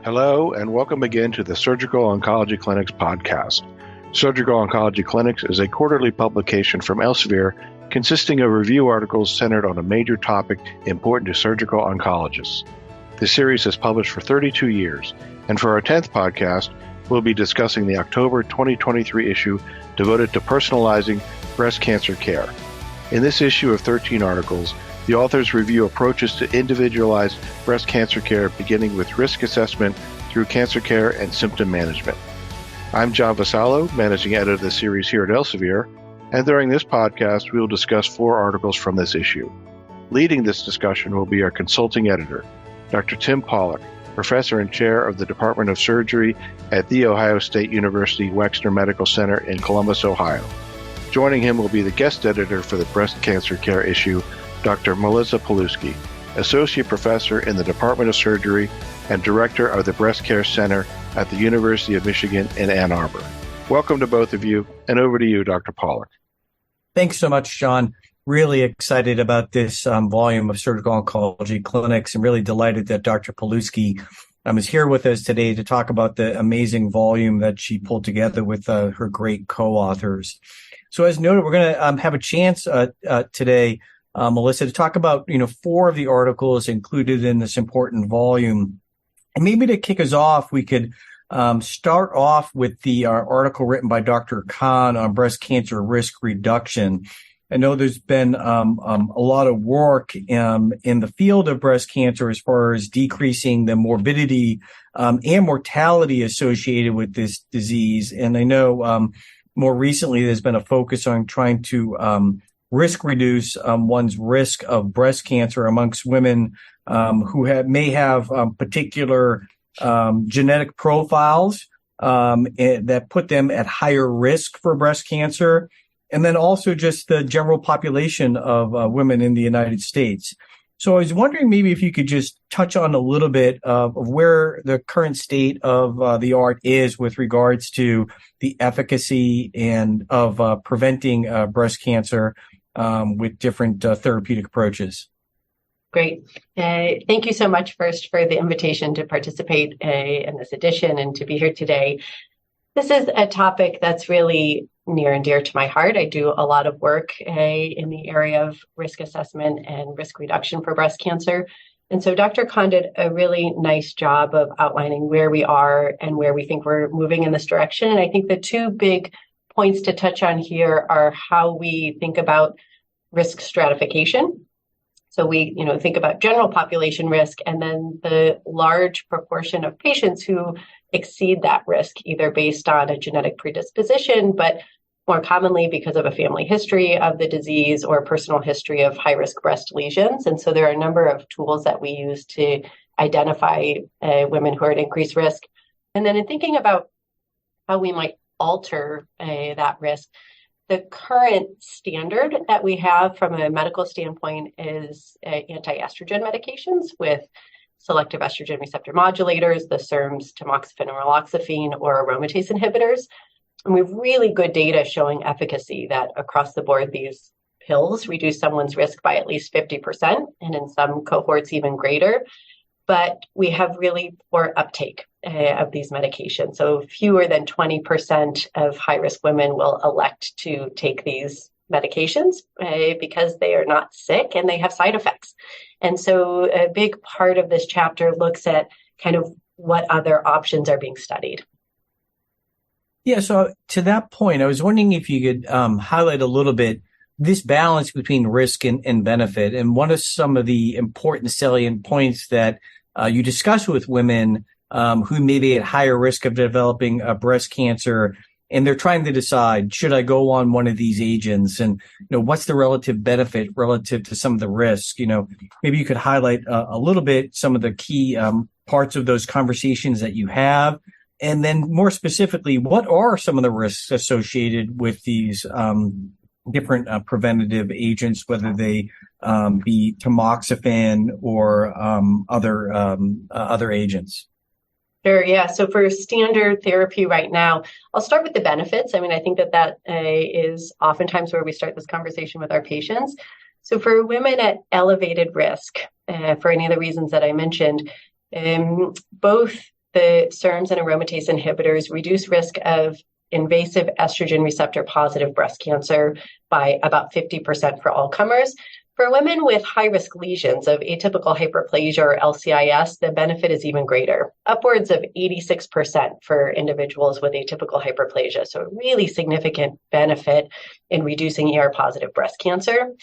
Hello, and welcome again to the Surgical Oncology Clinics podcast. Surgical Oncology Clinics is a quarterly publication from Elsevier consisting of review articles centered on a major topic important to surgical oncologists. The series has published for 32 years, and for our 10th podcast, we'll be discussing the October 2023 issue devoted to personalizing breast cancer care. In this issue of 13 articles, the authors review approaches to individualized breast cancer care, beginning with risk assessment through cancer care and symptom management. I'm John Vassallo, managing editor of the series here at Elsevier, and during this podcast, we will discuss 4 articles from this issue. Leading this discussion will be our consulting editor, Dr. Tim Pollack, professor and chair of the Department of Surgery at The Ohio State University Wexner Medical Center in Columbus, Ohio. Joining him will be the guest editor for the breast cancer care issue, Dr. Melissa Paluski, associate professor in the Department of Surgery and director of the Breast Care Center at the University of Michigan in Ann Arbor. Welcome to both of you, and over to you, Dr. Pollack. Thanks so much, John. Really excited about this volume of Surgical Oncology Clinics, and really delighted that Dr. Paluski is here with us today to talk about the amazing volume that she pulled together with her great co-authors. So as noted, we're going to have a chance today, Melissa, to talk about 4 of the articles included in this important volume. And maybe to kick us off, we could start off with the article written by Dr. Khan on breast cancer risk reduction. I know there's been a lot of work in the field of breast cancer as far as decreasing the morbidity and mortality associated with this disease. And I know more recently there's been a focus on trying to risk reduce one's risk of breast cancer amongst women who may have particular genetic profiles that put them at higher risk for breast cancer, and then also just the general population of women in the United States. So I was wondering maybe if you could just touch on a little bit of where the current state of the art is with regards to the efficacy and of preventing breast cancer with different therapeutic approaches. Great. Thank you so much first for the invitation to participate in this edition and to be here today. This is a topic that's really near and dear to my heart. I do a lot of work in the area of risk assessment and risk reduction for breast cancer. And so Dr. Khan did a really nice job of outlining where we are and where we think we're moving in this direction. And I think the 2 big points to touch on here are how we think about risk stratification. So we, think about general population risk, and then the large proportion of patients who exceed that risk, either based on a genetic predisposition, but more commonly because of a family history of the disease or personal history of high-risk breast lesions. And so there are a number of tools that we use to identify women who are at increased risk. And then in thinking about how we might alter that risk, the current standard that we have from a medical standpoint is anti-estrogen medications with selective estrogen receptor modulators, the SERMs, tamoxifen and raloxifene, or aromatase inhibitors. And we have really good data showing efficacy that across the board, these pills reduce someone's risk by at least 50%, and in some cohorts even greater. But we have really poor uptake of these medications. So fewer than 20% of high-risk women will elect to take these medications because they are not sick and they have side effects. And so a big part of this chapter looks at kind of what other options are being studied. Yeah, so to that point, I was wondering if you could highlight a little bit this balance between risk and benefit. And what are some of the important salient points that you discuss with women who may be at higher risk of developing breast cancer, and they're trying to decide, should I go on one of these agents? And, what's the relative benefit relative to some of the risk? Maybe you could highlight a little bit some of the key parts of those conversations that you have. And then more specifically, what are some of the risks associated with these different preventative agents, whether they be tamoxifen or other agents? Sure. Yeah. So for standard therapy right now, I'll start with the benefits. I mean, I think that is oftentimes where we start this conversation with our patients. So for women at elevated risk, for any of the reasons that I mentioned, both the SERMs and aromatase inhibitors reduce risk of invasive estrogen receptor positive breast cancer by about 50% for all comers. For women with high-risk lesions of atypical hyperplasia or LCIS, the benefit is even greater, upwards of 86% for individuals with atypical hyperplasia. So a really significant benefit in reducing ER-positive breast cancer.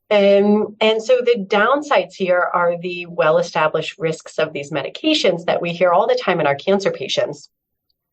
And so the downsides here are the well-established risks of these medications that we hear all the time in our cancer patients.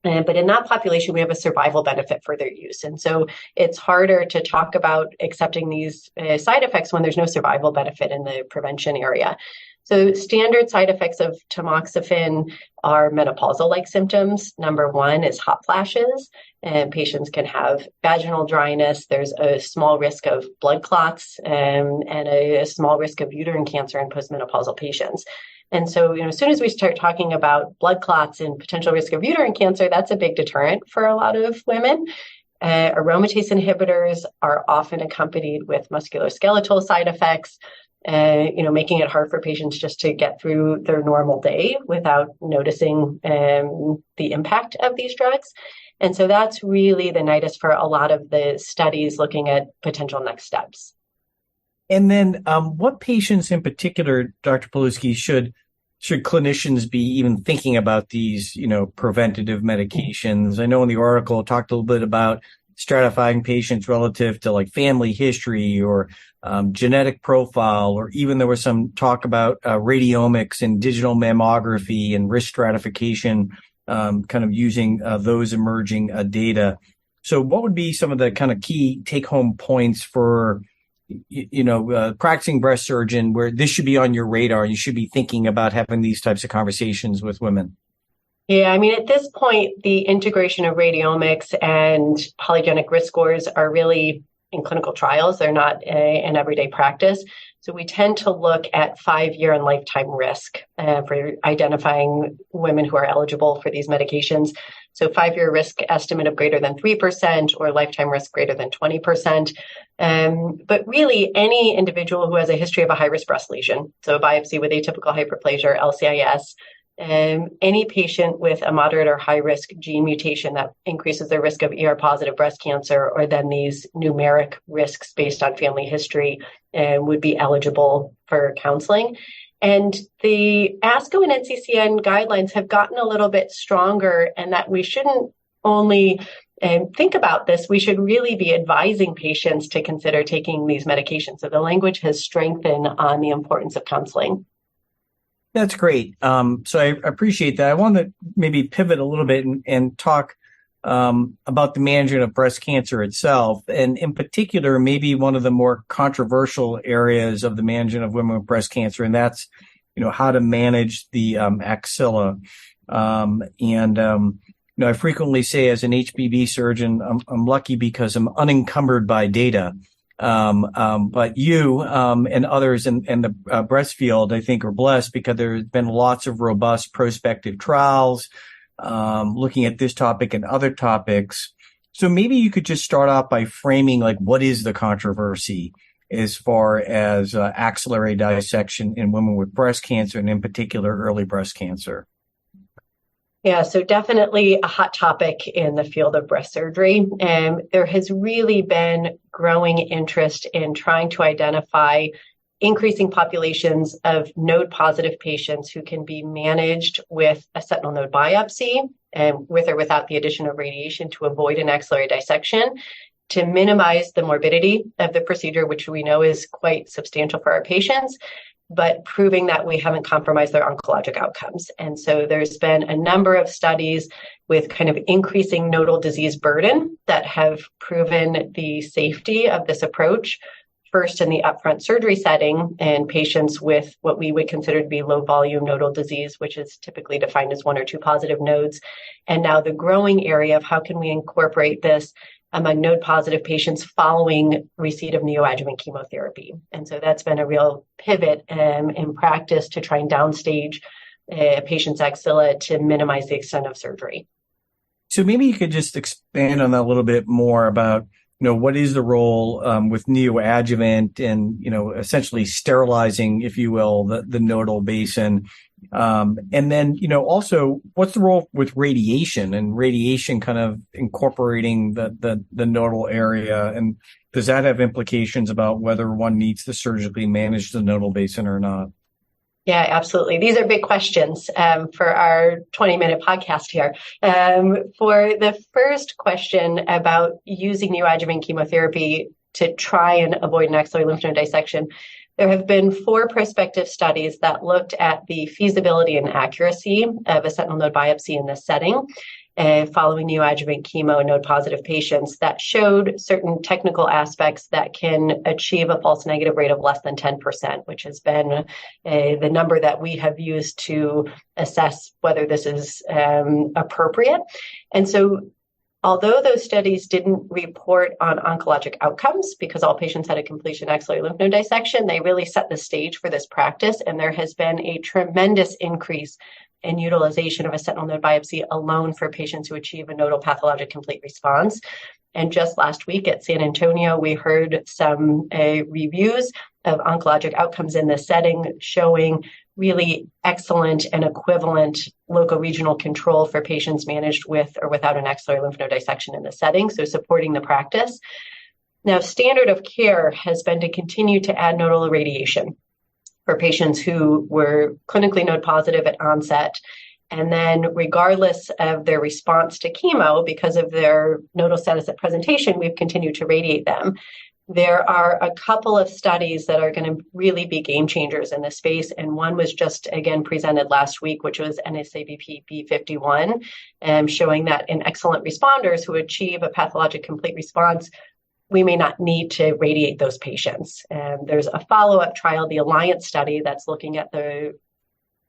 But in that population, we have a survival benefit for their use. And so it's harder to talk about accepting these side effects when there's no survival benefit in the prevention area. So standard side effects of tamoxifen are menopausal-like symptoms. Number one is hot flashes, and patients can have vaginal dryness. There's a small risk of blood clots and a small risk of uterine cancer in postmenopausal patients. And so, as soon as we start talking about blood clots and potential risk of uterine cancer, that's a big deterrent for a lot of women. Aromatase inhibitors are often accompanied with musculoskeletal side effects, making it hard for patients just to get through their normal day without noticing the impact of these drugs. And so that's really the nidus for a lot of the studies looking at potential next steps. And then what patients in particular, Dr. Paluski, should clinicians be even thinking about these, preventative medications? I know in the article it talked a little bit about stratifying patients relative to like family history or genetic profile, or even there was some talk about radiomics and digital mammography and risk stratification, kind of using those emerging data. So what would be some of the kind of key take-home points for practicing breast surgeon where this should be on your radar? You should be thinking about having these types of conversations with women. Yeah, at this point, the integration of radiomics and polygenic risk scores are really in clinical trials. They're not in everyday practice. So we tend to look at 5-year and lifetime risk for identifying women who are eligible for these medications. So 5-year risk estimate of greater than 3% or lifetime risk greater than 20%. But really, any individual who has a history of a high-risk breast lesion, so a biopsy with atypical hyperplasia or LCIS, any patient with a moderate or high-risk gene mutation that increases their risk of ER-positive breast cancer, or then these numeric risks based on family history, would be eligible for counseling. And the ASCO and NCCN guidelines have gotten a little bit stronger, and that we shouldn't only think about this, we should really be advising patients to consider taking these medications. So the language has strengthened on the importance of counseling. That's great. So I appreciate that. I want to maybe pivot a little bit and talk about the management of breast cancer itself. And in particular, maybe one of the more controversial areas of the management of women with breast cancer, and that's, how to manage the axilla. I frequently say as an HPB surgeon, I'm lucky because I'm unencumbered by data. But you and others in the breast field, I think, are blessed because there's been lots of robust prospective trials looking at this topic and other topics. So maybe you could just start off by framing, like, what is the controversy as far as axillary dissection in women with breast cancer, and in particular, early breast cancer? Yeah, so definitely a hot topic in the field of breast surgery. And there has really been growing interest in trying to identify increasing populations of node-positive patients who can be managed with a sentinel node biopsy, and with or without the addition of radiation, to avoid an axillary dissection, to minimize the morbidity of the procedure, which we know is quite substantial for our patients, but proving that we haven't compromised their oncologic outcomes. And so there's been a number of studies with kind of increasing nodal disease burden that have proven the safety of this approach, first in the upfront surgery setting in patients with what we would consider to be low volume nodal disease, which is typically defined as 1 or 2 positive nodes. And now the growing area of how can we incorporate this among node-positive patients following receipt of neoadjuvant chemotherapy. And so that's been a real pivot in practice to try and downstage a patient's axilla to minimize the extent of surgery. So maybe you could just expand on that a little bit more about what is the role with neoadjuvant and, essentially sterilizing, if you will, the nodal basin? And then, also what's the role with radiation and radiation kind of incorporating the nodal area? And does that have implications about whether one needs to surgically manage the nodal basin or not? Yeah, absolutely. These are big questions for our 20-minute podcast here. For the first question about using neoadjuvant chemotherapy to try and avoid an axillary lymph node dissection, there have been 4 prospective studies that looked at the feasibility and accuracy of a sentinel node biopsy in this setting following neoadjuvant chemo in node-positive patients that showed certain technical aspects that can achieve a false negative rate of less than 10%, which has been the number that we have used to assess whether this is appropriate. And so although those studies didn't report on oncologic outcomes because all patients had a completion axillary lymph node dissection, they really set the stage for this practice. And there has been a tremendous increase in utilization of a sentinel node biopsy alone for patients who achieve a nodal pathologic complete response. And just last week at San Antonio, we heard some reviews of oncologic outcomes in this setting showing really excellent and equivalent local regional control for patients managed with or without an axillary lymph node dissection in the setting, so supporting the practice. Now, standard of care has been to continue to add nodal irradiation for patients who were clinically node positive at onset. And then regardless of their response to chemo, because of their nodal status at presentation, we've continued to radiate them. There are a couple of studies that are going to really be game changers in this space. And one was just, again, presented last week, which was NSABP B51, showing that in excellent responders who achieve a pathologic complete response, we may not need to radiate those patients. There's a follow-up trial, the Alliance study, that's looking at the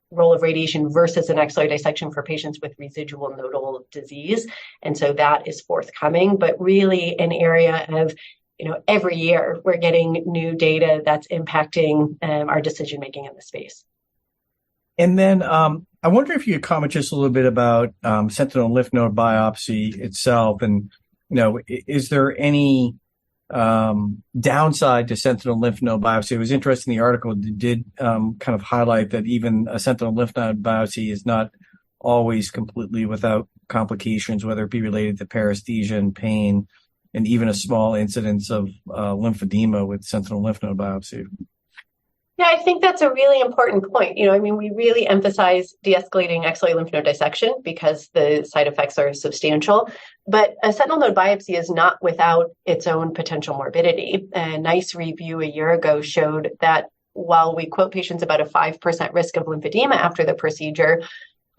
role of radiation versus an axillary dissection for patients with residual nodal disease. And so that is forthcoming, but really an area of, every year we're getting new data that's impacting our decision-making in the space. And then I wonder if you could comment just a little bit about sentinel lymph node biopsy itself. And, is there any downside to sentinel lymph node biopsy? It was interesting. The article did kind of highlight that even a sentinel lymph node biopsy is not always completely without complications, whether it be related to paresthesia and pain, and even a small incidence of lymphedema with sentinel lymph node biopsy. Yeah, I think that's a really important point. We really emphasize de-escalating axillary lymph node dissection because the side effects are substantial. But a sentinel node biopsy is not without its own potential morbidity. A nice review a year ago showed that while we quote patients about a 5% risk of lymphedema after the procedure,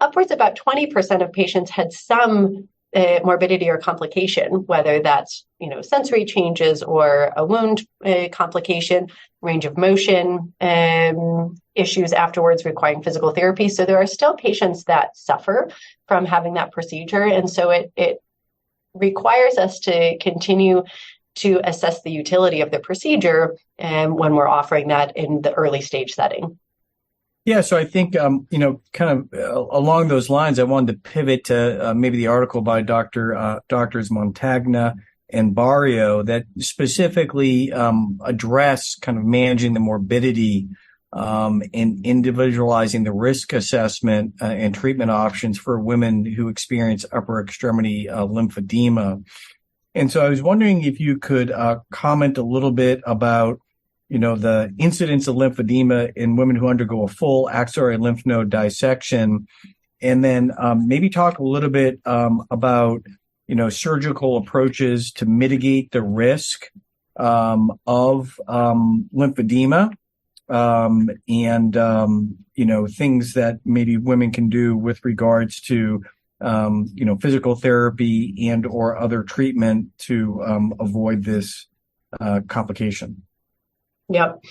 upwards about 20% of patients had some morbidity or complication, whether that's, sensory changes or a wound complication, range of motion issues afterwards requiring physical therapy. So there are still patients that suffer from having that procedure. And so it requires us to continue to assess the utility of the procedure when we're offering that in the early stage setting. Yeah, so I think, kind of along those lines, I wanted to pivot to maybe the article by Doctors Montagna and Barrio that specifically address kind of managing the morbidity and individualizing the risk assessment and treatment options for women who experience upper extremity lymphedema. And so I was wondering if you could comment a little bit about the incidence of lymphedema in women who undergo a full axillary lymph node dissection, and then maybe talk a little bit about, surgical approaches to mitigate the risk of lymphedema, and things that maybe women can do with regards to, physical therapy and or other treatment to avoid this complication. Yep.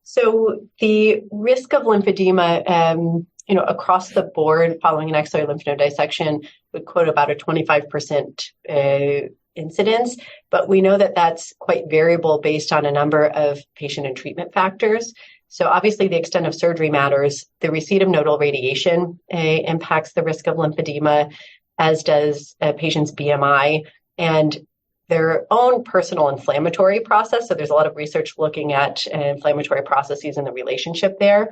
So the risk of lymphedema, across the board following an axillary lymph node dissection would quote about a 25% incidence, but we know that that's quite variable based on a number of patient and treatment factors. So obviously the extent of surgery matters. The receipt of nodal radiation impacts the risk of lymphedema, as does a patient's BMI. And their own personal inflammatory process. So there's a lot of research looking at inflammatory processes and the relationship there.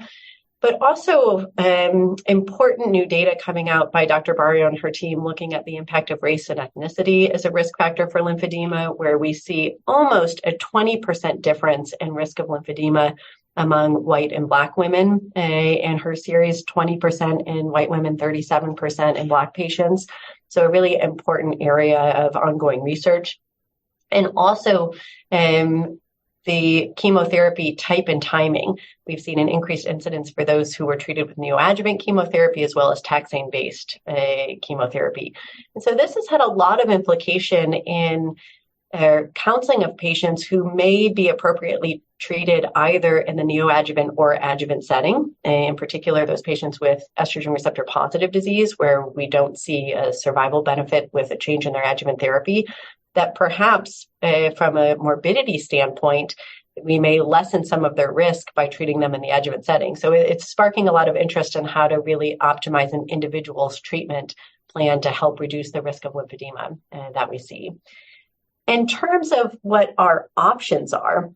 But also important new data coming out by Dr. Barrio and her team looking at the impact of race and ethnicity as a risk factor for lymphedema, where we see almost a 20% difference in risk of lymphedema among white and Black women. In her series, 20% in white women, 37% in Black patients. So a really important area of ongoing research. And also, the chemotherapy type and timing. We've seen an increased incidence for those who were treated with neoadjuvant chemotherapy as well as taxane-based chemotherapy. And so this has had a lot of implication in counseling of patients who may be appropriately treated either in the neoadjuvant or adjuvant setting, in particular those patients with estrogen receptor positive disease where we don't see a survival benefit with a change in their adjuvant therapy, that perhaps from a morbidity standpoint, we may lessen some of their risk by treating them in the adjuvant setting. So it's sparking a lot of interest in how to really optimize an individual's treatment plan to help reduce the risk of lymphedema that we see. In terms of what our options are,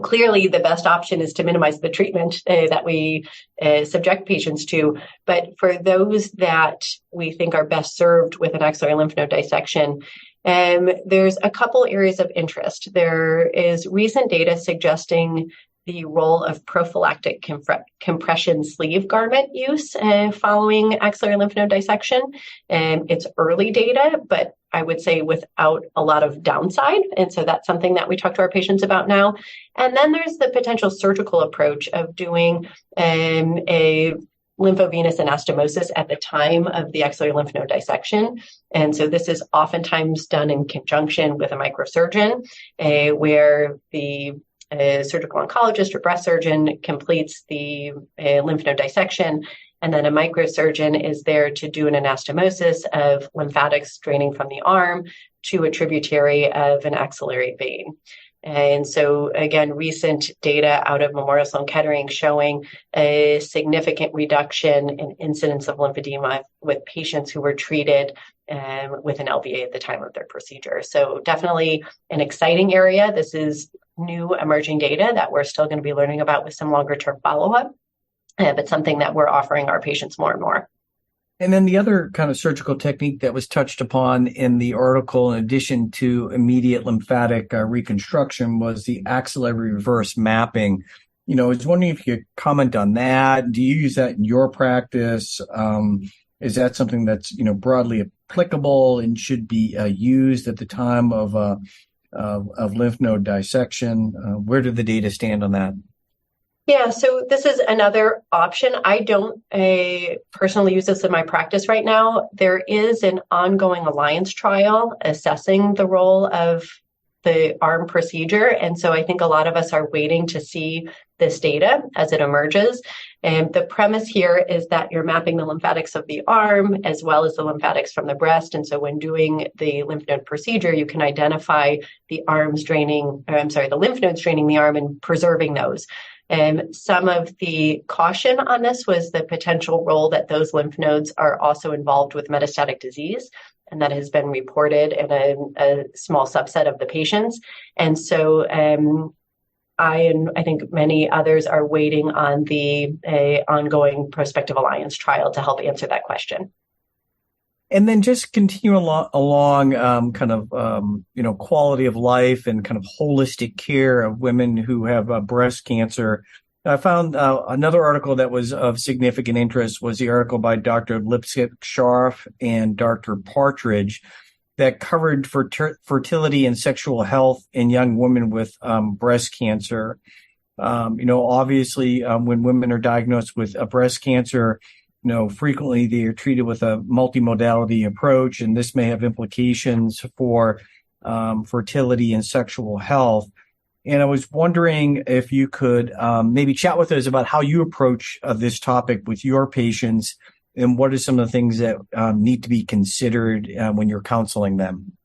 clearly the best option is to minimize the treatment that we subject patients to. But for those that we think are best served with an axillary lymph node dissection, there's a couple areas of interest. There is recent data suggesting the role of prophylactic compression sleeve garment use following axillary lymph node dissection. It's early data, but I would say without a lot of downside. And so that's something that we talk to our patients about now. And then there's the potential surgical approach of doing a lymphovenous anastomosis at the time of the axillary lymph node dissection. And so this is oftentimes done in conjunction with a microsurgeon, where the surgical oncologist or breast surgeon completes the lymph node dissection, and then a microsurgeon is there to do an anastomosis of lymphatics draining from the arm to a tributary of an axillary vein. And so, again, recent data out of Memorial Sloan Kettering showing a significant reduction in incidence of lymphedema with patients who were treated with an LVA at the time of their procedure. So definitely an exciting area. This is new emerging data that we're still going to be learning about with some longer term follow-up, but something that we're offering our patients more and more. And then the other kind of surgical technique that was touched upon in the article, in addition to immediate lymphatic reconstruction, was the axillary reverse mapping. I was wondering if you could comment on that. Do you use that in your practice? Is that something that's, broadly applicable and should be used at the time of lymph node dissection? Where do the data stand on that? Yeah, so this is another option. I don't personally use this in my practice right now. There is an ongoing alliance trial assessing the role of the arm procedure. And so I think a lot of us are waiting to see this data as it emerges. And the premise here is that you're mapping the lymphatics of the arm as well as the lymphatics from the breast. And so when doing the lymph node procedure, you can identify the lymph nodes draining the arm and preserving those. And some of the caution on this was the potential role that those lymph nodes are also involved with metastatic disease, and that has been reported in a small subset of the patients. And so I and I think many others are waiting on the ongoing prospective alliance trial to help answer that question. And then just continue along quality of life and kind of holistic care of women who have breast cancer. I found another article that was of significant interest was the article by Dr. Lipstick-Scharf and Dr. Partridge that covered fertility and sexual health in young women with breast cancer. Obviously, when women are diagnosed with breast cancer, frequently they are treated with a multimodality approach, and this may have implications for fertility and sexual health. And I was wondering if you could maybe chat with us about how you approach this topic with your patients, and what are some of the things that need to be considered when you're counseling them.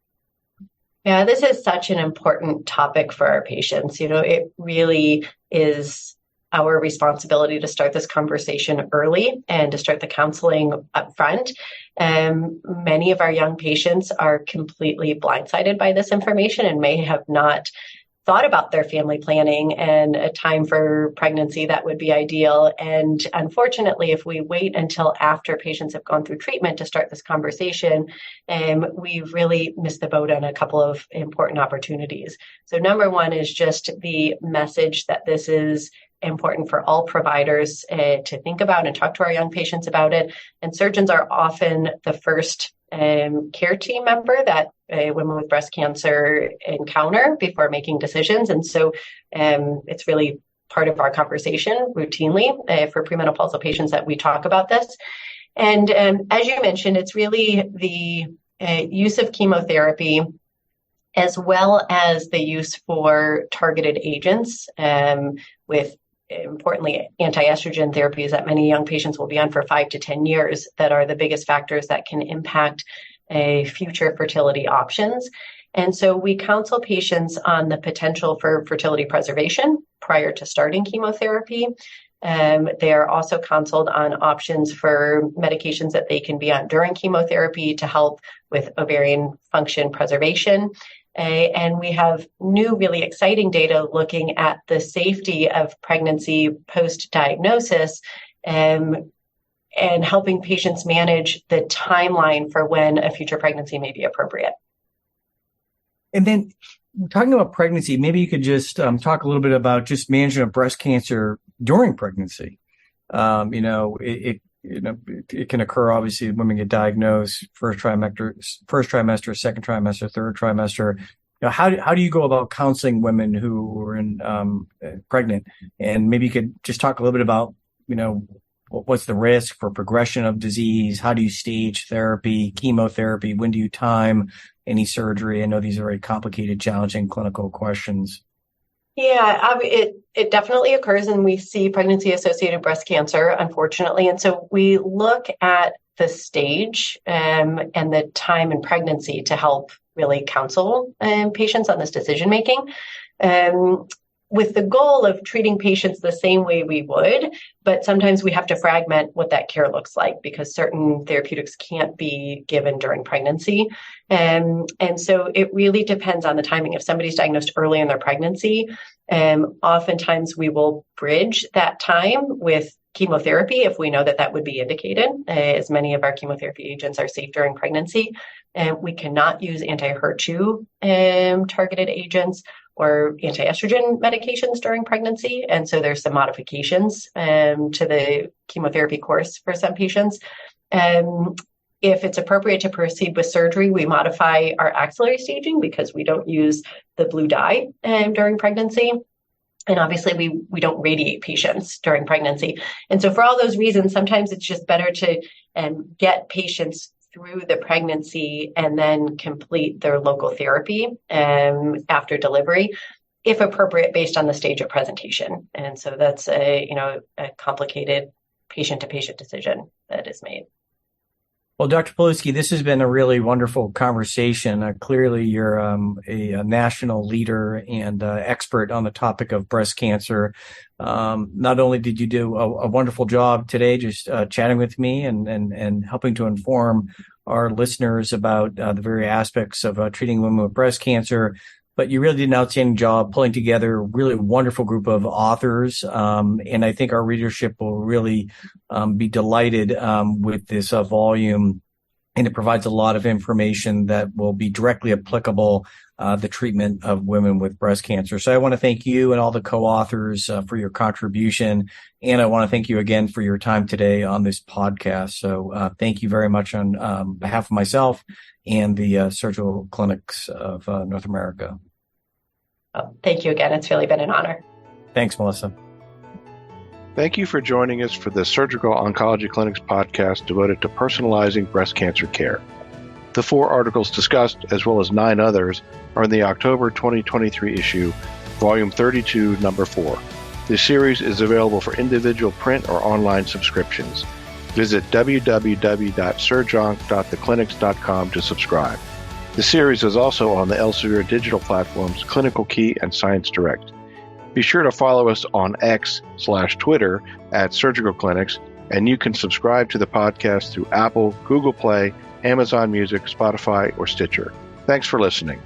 Yeah, this is such an important topic for our patients. It really is our responsibility to start this conversation early and to start the counseling up front. Many of our young patients are completely blindsided by this information and may have not thought about their family planning and a time for pregnancy that would be ideal. And unfortunately, if we wait until after patients have gone through treatment to start this conversation, we've really missed the boat on a couple of important opportunities. So number one is just the message that this is important for all providers to think about and talk to our young patients about it. And surgeons are often the first care team member that women with breast cancer encounter before making decisions. And so it's really part of our conversation routinely for premenopausal patients that we talk about this. And as you mentioned, it's really the use of chemotherapy as well as the use for targeted agents with importantly, anti-estrogen therapies that many young patients will be on for 5 to 10 years that are the biggest factors that can impact future fertility options. And so we counsel patients on the potential for fertility preservation prior to starting chemotherapy. They are also counseled on options for medications that they can be on during chemotherapy to help with ovarian function preservation. And we have new, really exciting data looking at the safety of pregnancy post-diagnosis and helping patients manage the timeline for when a future pregnancy may be appropriate. And then talking about pregnancy, maybe you could just talk a little bit about just management of breast cancer during pregnancy. It can occur, obviously, women get diagnosed first trimester, second trimester, third trimester. How do you go about counseling women who are pregnant? And maybe you could just talk a little bit about, what's the risk for progression of disease? How do you stage therapy, chemotherapy? When do you time any surgery? I know these are very complicated, challenging clinical questions. Yeah, it definitely occurs, and we see pregnancy-associated breast cancer, unfortunately. And so we look at the stage and the time in pregnancy to help really counsel patients on this decision-making, with the goal of treating patients the same way we would, but sometimes we have to fragment what that care looks like because certain therapeutics can't be given during pregnancy. And so it really depends on the timing. If somebody's diagnosed early in their pregnancy, oftentimes we will bridge that time with chemotherapy if we know that that would be indicated, as many of our chemotherapy agents are safe during pregnancy. We cannot use anti-HER2 targeted agents or anti-estrogen medications during pregnancy. And so there's some modifications to the chemotherapy course for some patients. If it's appropriate to proceed with surgery, we modify our axillary staging because we don't use the blue dye during pregnancy. And obviously, we don't radiate patients during pregnancy. And so for all those reasons, sometimes it's just better to get patients through the pregnancy and then complete their local therapy after delivery, if appropriate, based on the stage of presentation. And so that's a complicated patient-to-patient decision that is made. Well, Dr. Paluski, this has been a really wonderful conversation. Clearly, you're a national leader and expert on the topic of breast cancer. Not only did you do a wonderful job today just chatting with me and helping to inform our listeners about the very aspects of treating women with breast cancer, but you really did an outstanding job pulling together a really wonderful group of authors. And I think our readership will really be delighted with this volume. And it provides a lot of information that will be directly applicable the treatment of women with breast cancer. So I want to thank you and all the co-authors for your contribution. And I want to thank you again for your time today on this podcast. So thank you very much on behalf of myself and the surgical clinics of North America. Oh, thank you again. It's really been an honor. Thanks, Melissa. Thank you for joining us for the Surgical Oncology Clinics podcast devoted to personalizing breast cancer care. The 4 articles discussed, as well as 9 others, are in the October 2023 issue, Volume 32, Number 4. This series is available for individual print or online subscriptions. Visit www.surgonc.theclinics.com to subscribe. The series is also on the Elsevier digital platforms Clinical Key and Science Direct. Be sure to follow us on X/Twitter at Surgical Clinics, and you can subscribe to the podcast through Apple, Google Play, Amazon Music, Spotify, or Stitcher. Thanks for listening.